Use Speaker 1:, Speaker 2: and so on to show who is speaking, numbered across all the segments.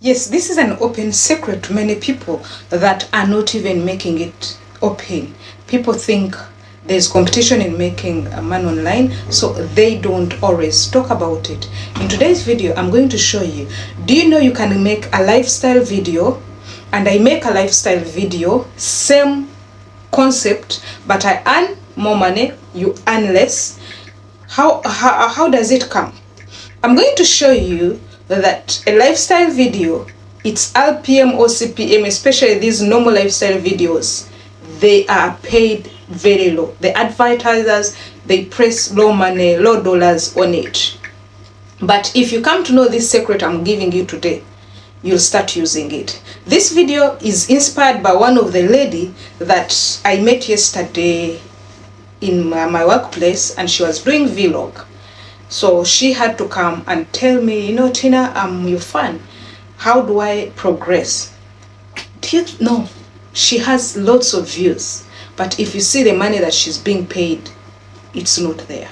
Speaker 1: Yes, this is an open secret to many people that are not even making it open. People think there's competition in making money online, so they don't always talk about it. In today's video, I'm going to show you, do you know you can make a lifestyle video? And I make a lifestyle video, same concept, but I earn more money, you earn less. How does it come? I'm going to show you that a lifestyle video, it's RPM or CPM, especially these normal lifestyle videos, they are paid very low. The advertisers, they press low money, low dollars on it. But if you come to know this secret I'm giving you today, you'll start using it. This video is inspired by one of the lady that I met yesterday in my workplace, and she was doing vlog. So she had to come and tell me, you know, Tina, I'm your fan. How do I progress? Do you know, she has lots of views, but if you see the money that she's being paid, it's not there.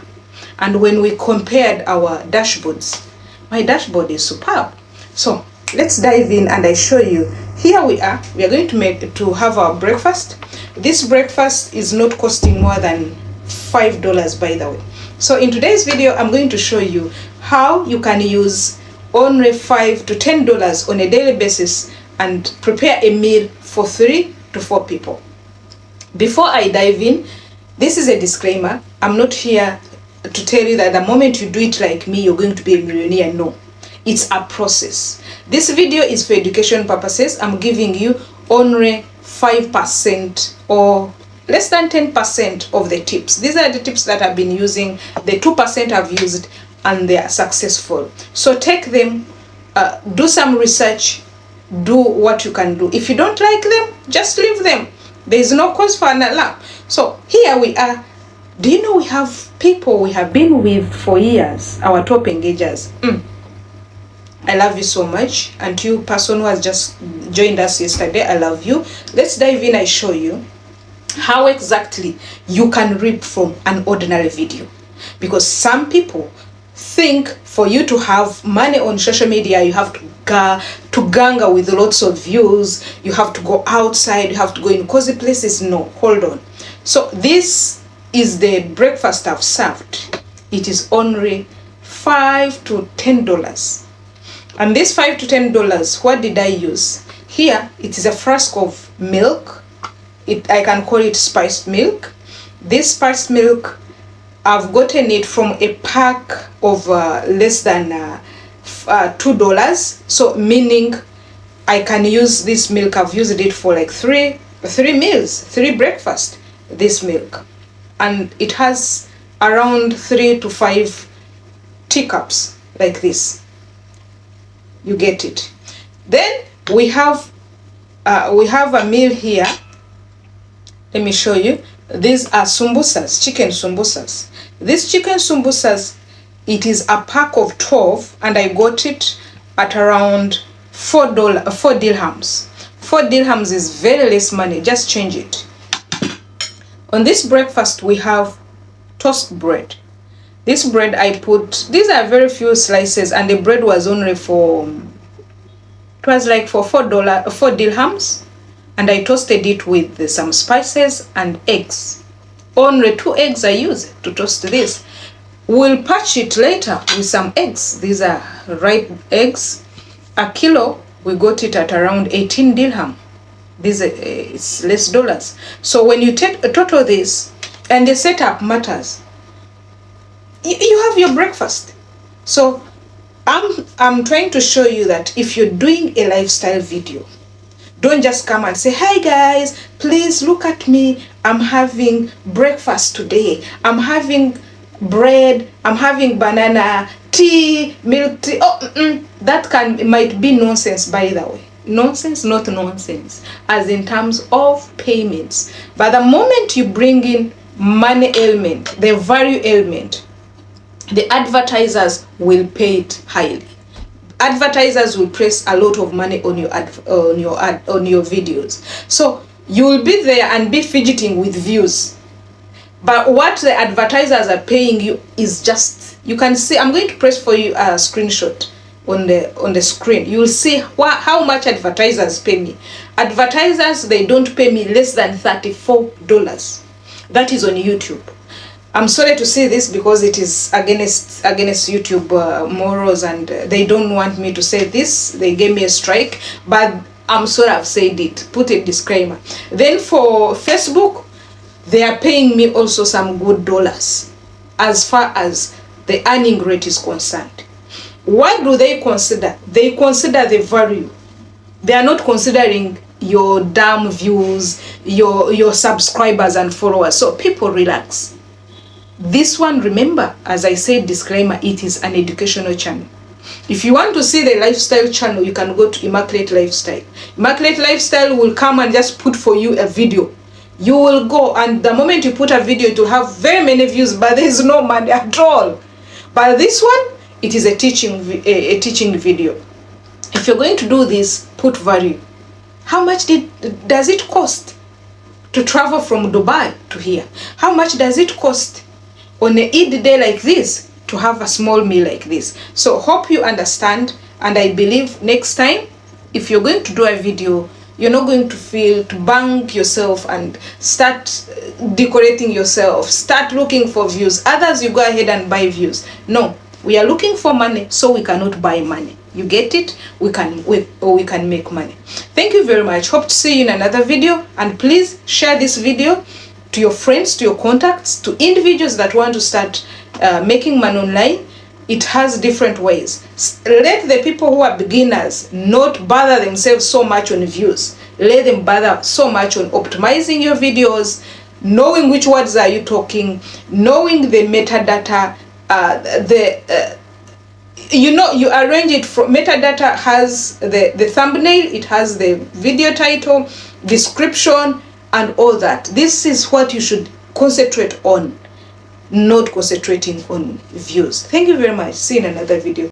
Speaker 1: And when we compared our dashboards, my dashboard is superb. So let's dive in and I show you. Here we are going to have our breakfast. This breakfast is not costing more than $5, by the way. So in today's video, I'm going to show you how you can use only $5 to $10 on a daily basis and prepare a meal for 3 to 4 people. Before I dive in, this is a disclaimer. I'm not here to tell you that the moment you do it like me, you're going to be a millionaire. No, it's a process. This video is for education purposes. I'm giving you only 5% or less than 10% of the tips. These are the tips that I've been using. The 2% I've used and they are successful. So take them, do some research, do what you can do. If you don't like them, just leave them. There is no cause for an alarm. So here we are. Do you know we have people we have been with for years, our top engagers. I love you so much. And you person who has just joined us yesterday, I love you. Let's dive in. I show you how exactly you can reap from an ordinary video. Because some people think for you to have money on social media, you have to ganga with lots of views, you have to go outside, you have to go in cozy places. No, hold on. So this is the breakfast I've served. It is only $5 to $10. And this $5 to $10, what did I use? Here, it is a flask of milk. I can call it spiced milk. This spiced milk, I've gotten it from a pack of less than $2. So meaning I can use this milk. I've used it for like three meals, 3 breakfasts, this milk. And it has around 3 to 5 teacups like this. You get it. Then we have a meal here. Let me show you. These are sumbusas, chicken sumbusas. This chicken sumbusas, it is a pack of 12, and I got it at around $4 dirhams. 4 dirhams is very less money. Just change it. On this breakfast, we have toast bread. This bread I put, these are very few slices, and the bread was only for, it was like for $4 dirhams. And I toasted it with some spices and eggs. Only 2 eggs I use to toast this. We'll patch it later with some eggs. These are ripe eggs. A kilo, we got it at around 18 dirham. This is less dollars. So when you take a total this, and the setup matters, you have your breakfast. So I'm trying to show you that if you're doing a lifestyle video, don't just come and say, hi guys, please look at me. I'm having breakfast today. I'm having bread. I'm having banana, tea, milk tea. That might be nonsense, by the way. Nonsense, not nonsense, as in terms of payments. But the moment you bring in money element, the value element, the advertisers will pay it highly. Advertisers will place a lot of money on your videos. So you will be there and be fidgeting with views. But what the advertisers are paying you is just, you can see, I'm going to press for you a screenshot. on the screen, you will see how much advertisers pay me. Advertisers, they don't pay me less than $34. That is on YouTube. I'm sorry to say this because it is against YouTube morals, and they don't want me to say this. They gave me a strike, but I'm sorry I've said it. Put a disclaimer. Then for Facebook, they are paying me also some good dollars as far as the earning rate is concerned. What do they consider? They consider the value. They are not considering your damn views, your subscribers and followers. So people, relax. This one, remember, as I said, disclaimer, it is an educational channel. If you want to see the lifestyle channel, you can go to Immaculate Lifestyle. Immaculate Lifestyle will come and just put for you a video. You will go, and the moment you put a video, it will have very many views, but there is no money at all. But this one, it is a teaching video. If you're going to do this, put value. How much does it cost to travel from Dubai to here? How much does it cost on a Eid day like this to have a small meal like this? So hope you understand, and I believe next time, if you're going to do a video, you're not going to feel to bang yourself and start decorating yourself, start looking for views. Others, you go ahead and buy views. No, we are looking for money, so we cannot buy money. You get it? We can make money. Thank you very much. Hope to see you in another video, and please share this video to your friends, to your contacts, to individuals that want to start making money online. It has different ways. Let the people who are beginners not bother themselves so much on views. Let them bother so much on optimizing your videos, knowing which words are you talking, knowing the metadata, you arrange it from metadata. Has the thumbnail, it has the video title, description, and all that. This is what you should concentrate on, not concentrating on views. Thank you very much. See you in another video.